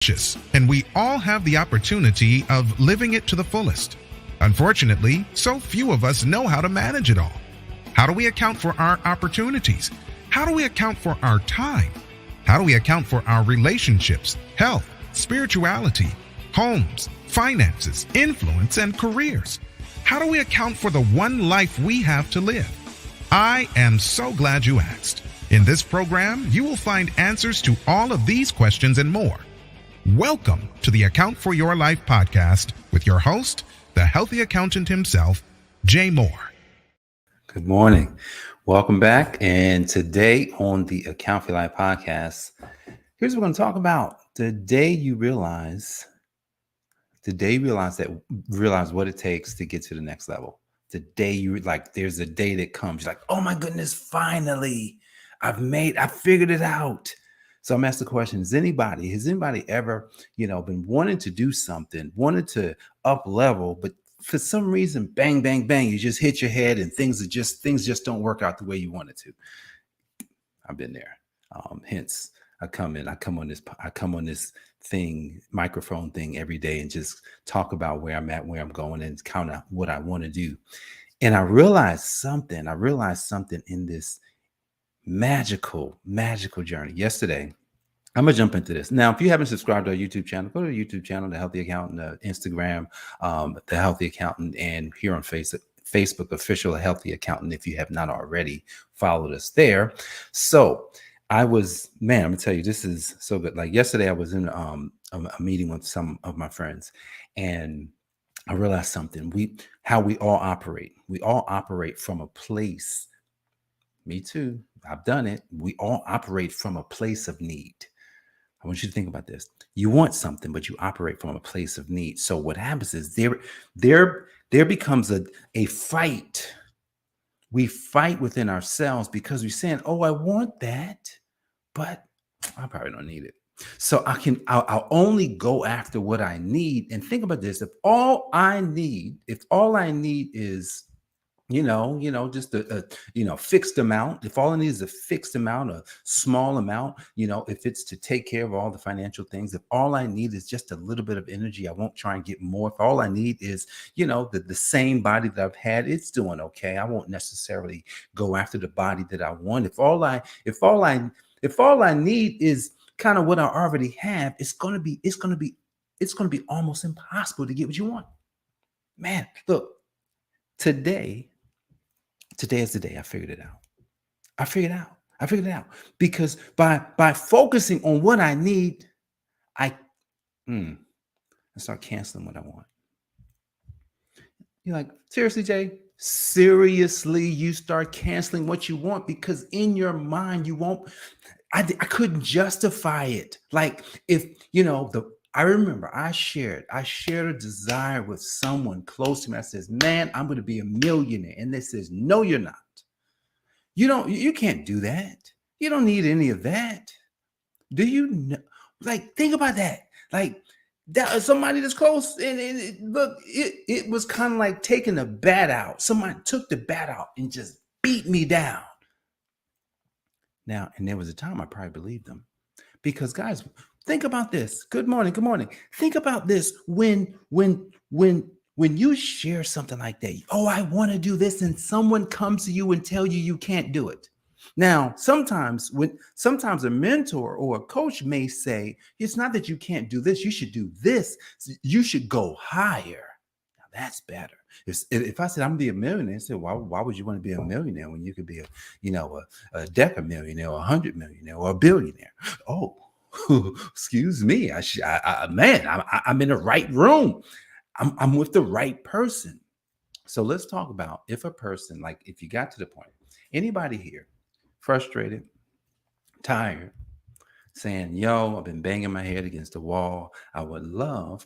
And we all have the opportunity of living it to the fullest. Unfortunately, so few of us know how to manage it all. How do we account for our opportunities? How do we account for our time? How do we account for our relationships, health, spirituality, homes, finances, influence, and careers? How do we account for the one life we have to live? I am so glad you asked. In this program, you will find answers to all of these questions and more. Welcome to the Account for Your Life podcast with your host, the healthy accountant himself, Jay Moore. Good morning. Welcome back. And today on the Account for Your Life podcast, here's what we're going to talk about. The day you realize what it takes to get to the next level. The day there's a day that comes, you're like, oh my goodness, finally, I figured it out. So I'm asking the question, has anybody ever, been wanting to do something, wanted to up level, but for some reason, bang, bang, bang, you just hit your head and things just don't work out the way you wanted to. I've been there. Hence I come on this microphone thing every day and just talk about where I'm at, where I'm going, and count out what I want to do. And I realized something in this magical journey yesterday. I'm gonna jump into this now. If you haven't subscribed to our YouTube channel, go to the YouTube channel, The Healthy Accountant, Instagram, The Healthy Accountant, and here on Facebook, Official Healthy Accountant. If you have not already followed us there. So I'm gonna tell you, this is so good. Like yesterday, I was in a meeting with some of my friends, and I realized something. How we all operate. We all operate from a place. Me too. I've done it. We all operate from a place of need. I want you to think about this. You want something, but you operate from a place of need. So what happens is there becomes a fight. We fight within ourselves because we're saying, oh, I want that, but I probably don't need it. So I'll only go after what I need. And think about this. If all I need is just a fixed amount. If all I need is a fixed amount, a small amount, if it's to take care of all the financial things, if all I need is just a little bit of energy, I won't try and get more. If all I need is, the same body that I've had, it's doing okay. I won't necessarily go after the body that I want. If all I need is kind of what I already have, it's going to be almost impossible to get what you want. Man, look, today is the day I figured it out. I figured it out because by focusing on what I need, I start canceling what I want. You're like, seriously, Jay? Seriously, you start canceling what you want because in your mind you won't. I couldn't justify it. Like if I remember I shared a desire with someone close to me. I says, man, I'm going to be a millionaire. And they says, no, you're not. You can't do that. You don't need any of that. Do you know? Like, think about that. Like that somebody that's close. And look, it was kind of like taking the bat out. Somebody took the bat out and just beat me down. Now, and there was a time I probably believed them because guys, think about this. Good morning. Think about this. When you share something like that, oh, I want to do this, and someone comes to you and tell you can't do it. Now, sometimes a mentor or a coach may say, it's not that you can't do this. You should do this. You should go higher. Now, that's better. If I said I'm gonna be a millionaire, I said, why would you want to be a millionaire when you could be a decamillionaire or 100 millionaire or a billionaire? Oh. Excuse me. I'm in the right room. I'm with the right person. So let's talk about if you got to the point, anybody here frustrated, tired, saying, yo, I've been banging my head against the wall. I would love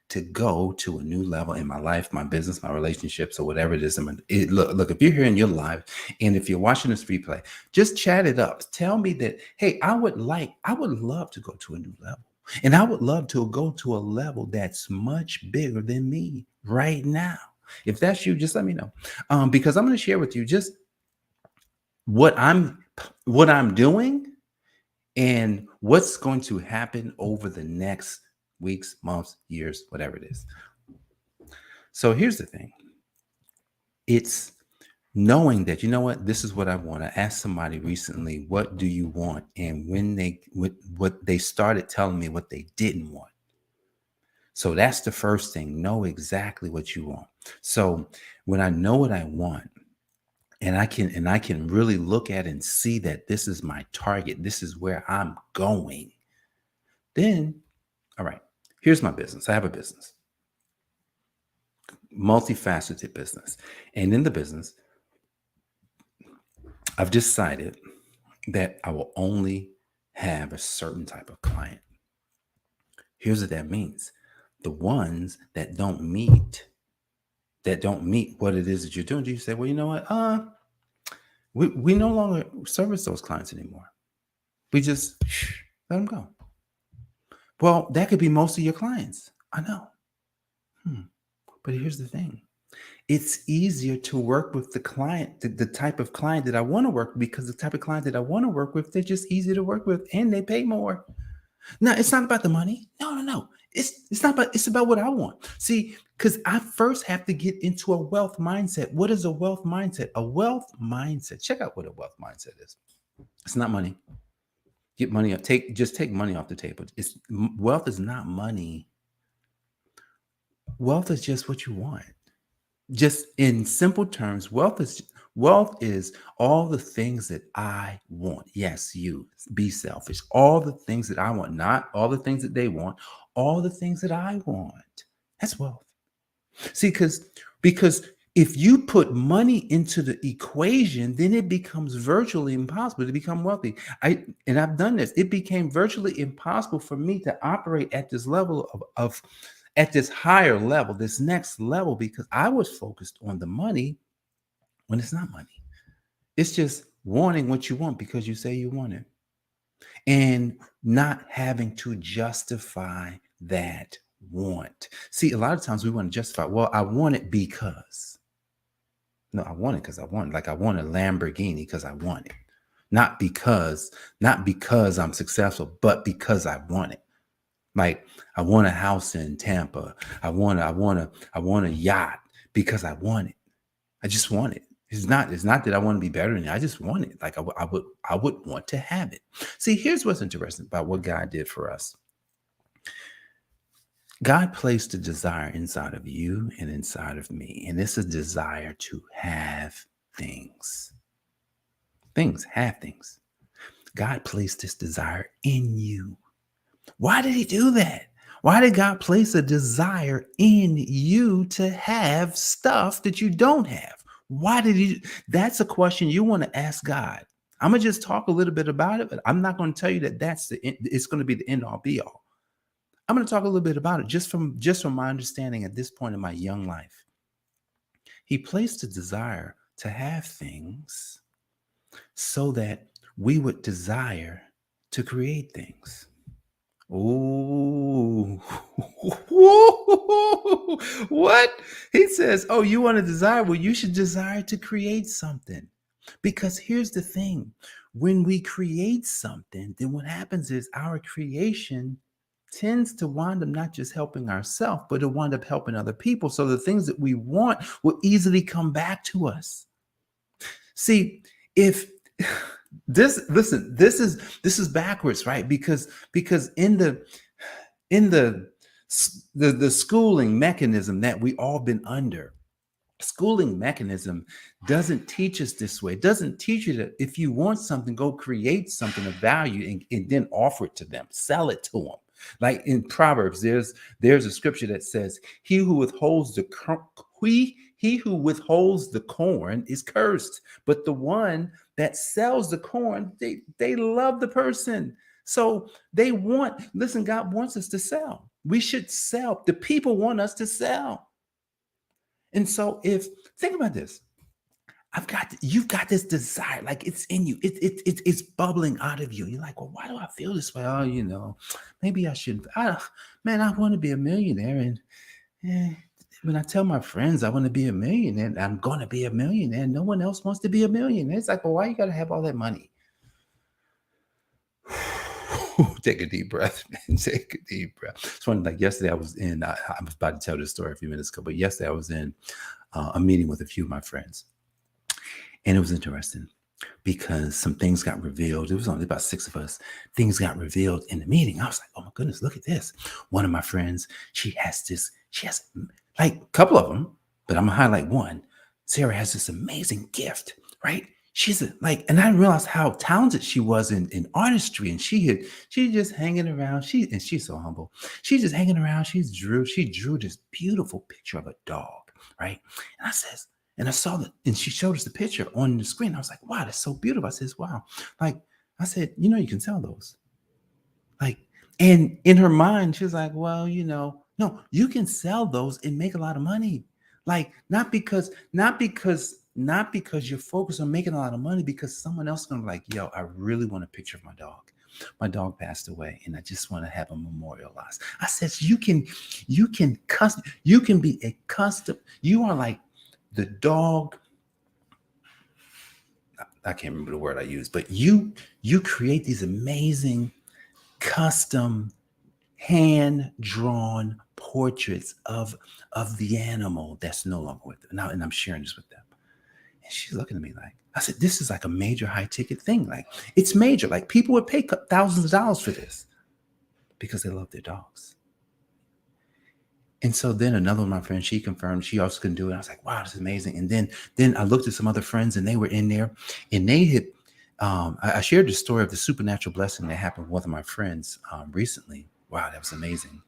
to go to a new level in my life, my business, my relationships, or whatever it is. Look, if you're here in your life and if you're watching this replay, just chat it up. Tell me that, hey, I would love to go to a new level. And I would love to go to a level that's much bigger than me right now. If that's you, just let me know. Because I'm going to share with you just what I'm doing and What's going to happen over the next weeks, months, years, whatever it is. So here's the thing. It's knowing that, you know what, this is what I want. I asked somebody recently, what do you want? And when what they started telling me what they didn't want. So that's the first thing. Know exactly what you want. So when I know what I want, and I can really look at and see that this is my target, this is where I'm going, then, all right, here's my business. I have a business, multifaceted business. And in the business, I've decided that I will only have a certain type of client. Here's what that means. The ones that don't meet what it is that you're doing, you say, well, you know what? We no longer service those clients anymore. We just let them go. Well, that could be most of your clients. I know. But here's the thing. It's easier to work with the client, the type of client that I want to work with, because the type of client that I want to work with, they're just easy to work with and they pay more. Now, it's not about the money. No. It's not about, it's about what I want. See, because I first have to get into a wealth mindset. What is a wealth mindset? A wealth mindset. Check out what a wealth mindset is. It's not money. Get money up. Take money off the table. Wealth is not money. Wealth is just what you want. Just in simple terms, wealth is all the things that I want. Yes, you be selfish. All the things that I want, not all the things that they want, all the things that I want. That's wealth. See, because if you put money into the equation, then it becomes virtually impossible to become wealthy. I've done this. It became virtually impossible for me to operate at this level of at this higher level, this next level, because I was focused on the money when it's not money. It's just wanting what you want because you say you want it, and not having to justify that want. See, a lot of times we want to justify, well, I want it because. No, I want it because I want it. Like I want a Lamborghini because I want it. Not because I'm successful, but because I want it. Like I want a house in Tampa. I want a yacht because I want it. I just want it. It's not that I want to be better than it. I just want it. Like I would want to have it. See, here's what's interesting about what God did for us. God placed a desire inside of you and inside of me. And it's a desire to have things. Have things. God placed this desire in you. Why did he do that? Why did God place a desire in you to have stuff that you don't have? Why did he? That's a question you want to ask God. I'm going to just talk a little bit about it, but I'm not going to tell you that it's going to be the end all be all. I'm going to talk a little bit about it just from my understanding at this point in my young life. He placed a desire to have things so that we would desire to create things. Oh, what? He says, oh, you want to desire? Well, you should desire to create something. Because here's the thing. When we create something, then what happens is our creation tends to wind up not just helping ourselves, but it wind up helping other people. So the things that we want will easily come back to us. See, if this is backwards, right? Because in the schooling mechanism that we all been under, schooling mechanism doesn't teach us this way. It doesn't teach you that if you want something, go create something of value and then offer it to them, sell it to them. Like in Proverbs, there's a scripture that says, he who withholds the corn is cursed, but the one that sells the corn, they love the person. So listen, God wants us to sell. We should sell. The people want us to sell. And so think about this. You've got this desire, like it's in you. It's bubbling out of you. You're like, well, why do I feel this way? Oh, maybe I shouldn't. I want to be a millionaire. And when I tell my friends I want to be a millionaire, I'm going to be a millionaire. No one else wants to be a millionaire. It's like, well, why you got to have all that money? Take a deep breath, man. Take a deep breath. It's funny, like yesterday I was about to tell this story a few minutes ago, but yesterday I was in a meeting with a few of my friends. And it was interesting because some things got revealed. It was only about 6 of us. Things got revealed in the meeting. I was like, oh my goodness, look at this. One of my friends, she has like a couple of them, but I'm gonna highlight one. Sarah has this amazing gift, right? And I didn't realize how talented she was in artistry. And she's just hanging around. She's so humble. She's just hanging around. She drew this beautiful picture of a dog, right? And I saw that, and she showed us the picture on the screen. I was like, wow, that's so beautiful. I said, wow. Like, I said, you can sell those. Like, and in her mind, she was like, well, no, you can sell those and make a lot of money. Like, not because you're focused on making a lot of money, because someone else is going to be like, yo, I really want a picture of my dog. My dog passed away and I just want to have a memorialized. I said, you can be a custom. You are like the dog. I can't remember the word I used, but you create these amazing custom hand-drawn portraits of the animal that's no longer with them now, and I'm sharing this with them. And she's looking at me like, I said, this is like a major high-ticket thing. Like, it's major. Like, people would pay thousands of dollars for this because they love their dogs. And so then another one of my friends, she confirmed she also can do it. I was like, wow, this is amazing. And then I looked at some other friends, and they were in there, and they had I shared the story of the supernatural blessing that happened with one of my friends recently. Wow, that was amazing.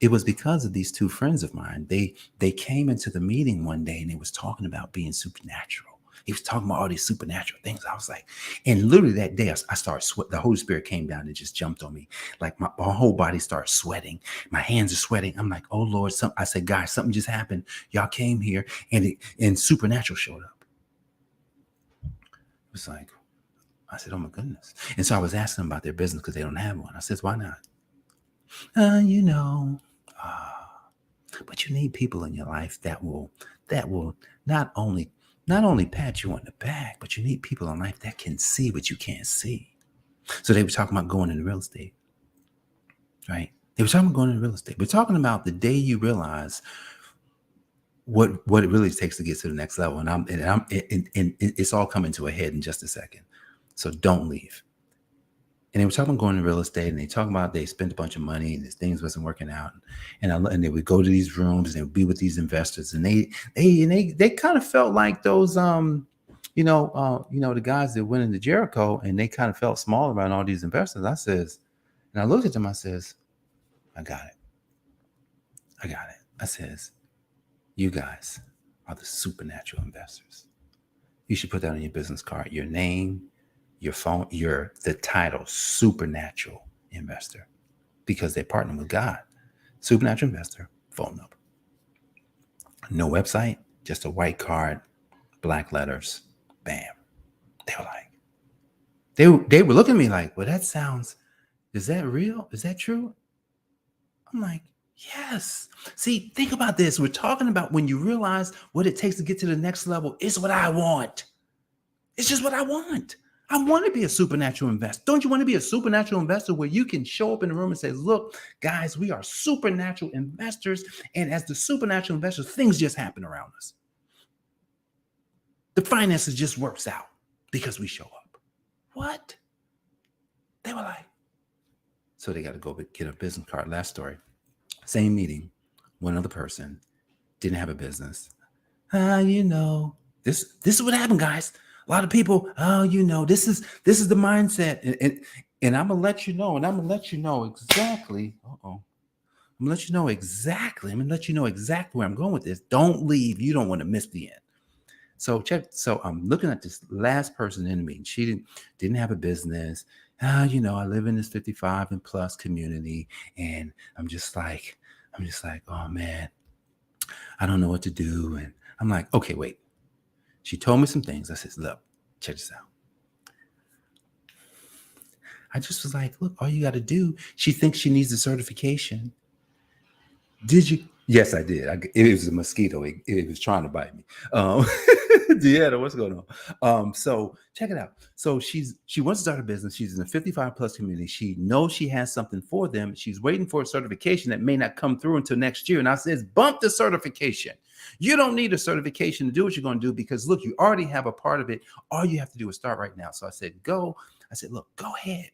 It was because of these two friends of mine. They came into the meeting one day, and they was talking about being supernatural. He was talking about all these supernatural things. I was like, and literally that day I started sweating. The Holy Spirit came down and just jumped on me. Like my whole body started sweating. My hands are sweating. I'm like, oh Lord, I said, guys, something just happened. Y'all came here and supernatural showed up. It was like, I said, oh my goodness. And so I was asking them about their business because they don't have one. I said, why not? But you need people in your life that will not only pat you on the back, but you need people in life that can see what you can't see. So they were talking about going into real estate, right? They were talking about going into real estate. We're talking about the day you realize what it really takes to get to the next level. And it's all coming to a head in just a second. So don't leave. And they were talking about going to real estate, and they talking about they spent a bunch of money and these things wasn't working out. And they would go to these rooms and they would be with these investors, and they kind of felt like those the guys that went into Jericho, and they kind of felt small around all these investors. I looked at them, I says, I got it. I says, you guys are the supernatural investors. You should put that on your business card, your name, your phone, the title, supernatural investor, because they're partnering with God. Supernatural investor, phone number. No website, just a white card, black letters, bam. They were like, they were looking at me like, well, is that real? Is that true? I'm like, yes. See, think about this. We're talking about when you realize what it takes to get to the next level. It's what I want. It's just what I want. I want to be a supernatural investor. Don't you want to be a supernatural investor where you can show up in the room and say, look, guys, we are supernatural investors. And as the supernatural investors, things just happen around us. The finances just works out because we show up. What? They were like, so they got to go get a business card. Last story. Same meeting. One other person didn't have a business. This is what happened, guys. A lot of people, this is the mindset. And I'm gonna let you know, exactly. I'm gonna let you know exactly where I'm going with this. Don't leave. You don't want to miss the end. So I'm looking at this last person in the meeting. She didn't have a business. I live in this 55 and plus community, and I'm just like, oh man, I don't know what to do. And I'm like, okay, wait. She told me some things. I said, look, check this out. I just was like, look, all you got to do. She thinks she needs a certification. Did you? Yes, I did. It was a mosquito. It was trying to bite me. Deanna, what's going on? So check it out. So she wants to start a business. She's in a 55 plus community. She knows she has something for them. She's waiting for a certification that may not come through until next year. And I says, bump the certification. You don't need a certification to do what you're going to do because look, you already have a part of it. All you have to do is start right now. So I said, go. I said, look, go ahead,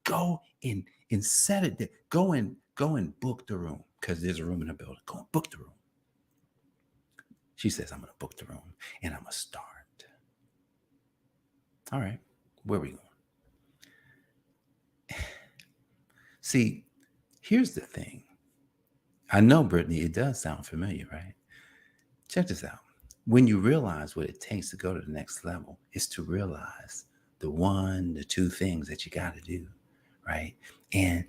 go and set it there. Go and book the room because there's a room in the building. Go and book the room. She says, I'm going to book the room and I'm going to start. All right, where are we going? See, here's the thing. I know, Brittany, it does sound familiar, right? Check this out. When you realize what it takes to go to the next level, is to realize the 2 things that you got to do, right? And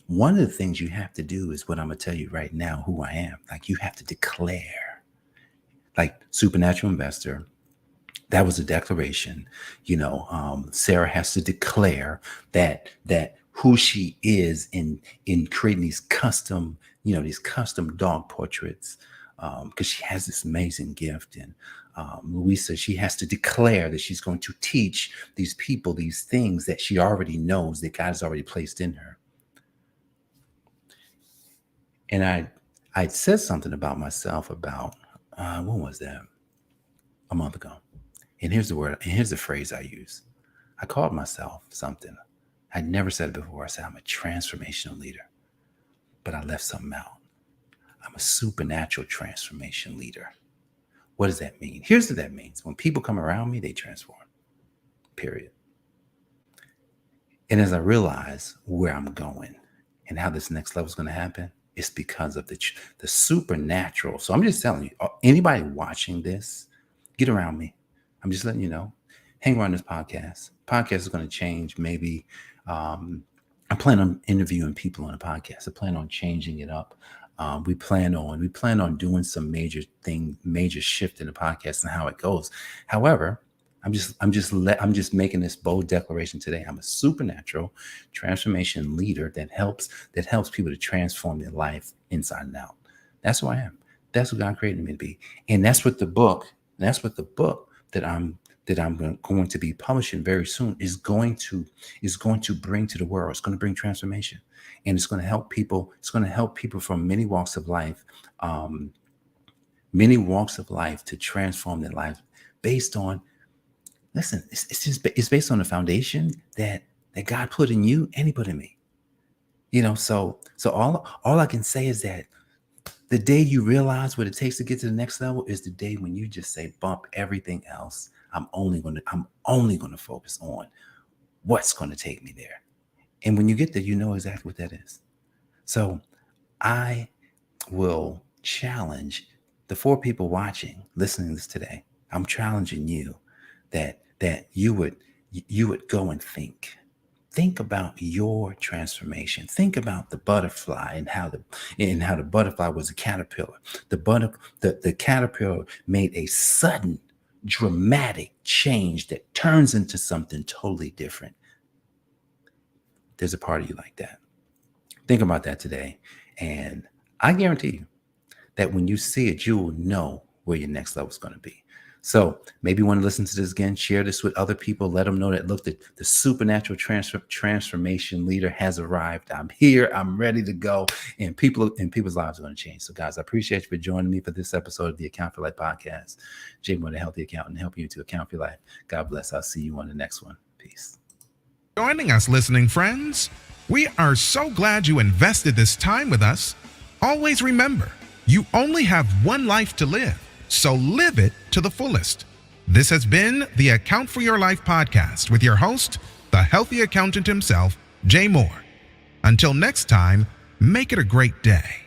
one of the things you have to do is what I'm going to tell you right now, who I am. Like you have to declare, like supernatural investor. That was a declaration. Sarah has to declare that who she is in creating these custom dog portraits, because she has this amazing gift. And Louisa, she has to declare that she's going to teach these people these things that she already knows that God has already placed in her. And I said something about myself about when was that? A month ago. And here's the phrase I use. I called myself something. I'd never said it before. I said, I'm a transformational leader, but I left something out. I'm a supernatural transformation leader. What does that mean? Here's what that means. When people come around me, they transform, period. And as I realize where I'm going and how this next level is going to happen, it's because of the supernatural. So I'm just telling you, anybody watching this, get around me. I'm just letting you know, hang around this podcast. Podcast is going to change. Maybe I plan on interviewing people on the podcast. I plan on changing it up. We plan on doing some major shift in the podcast and how it goes. However, I'm just making this bold declaration today. I'm a supernatural transformation leader that helps people to transform their life inside and out. That's who I am. That's what God created me to be. And that's what the book that I'm going to be publishing very soon is going to bring to the world. It's going to bring transformation, and it's going to help people. It's going to help people from many walks of life to transform their life based on. Listen, it's based on the foundation that God put in you and He put in me. So all I can say is that the day you realize what it takes to get to the next level is the day when you just say, bump everything else. I'm only going to focus on what's going to take me there. And when you get there, you know exactly what that is. So I will challenge the 4 people watching, listening to this today. I'm challenging you that you would go and think about your transformation. Think about the butterfly and how the butterfly was a caterpillar. The caterpillar made a sudden, dramatic change that turns into something totally different. There's a part of you like that. Think about that today. And I guarantee you that when you see it, you will know where your next level is going to be. So maybe you want to listen to this again, share this with other people, let them know that, look, the supernatural transformation leader has arrived. I'm here. I'm ready to go. And people's lives are going to change. So guys, I appreciate you for joining me for this episode of the Account for Life podcast. Jay Moore, the Healthy Accountant, helping you to account for your life. God bless. I'll see you on the next one. Peace. Joining us, listening friends. We are so glad you invested this time with us. Always remember, you only have one life to live. So live it to the fullest. This has been the Account for Your Life podcast with your host, the healthy accountant himself, Jay Moore. Until next time, make it a great day.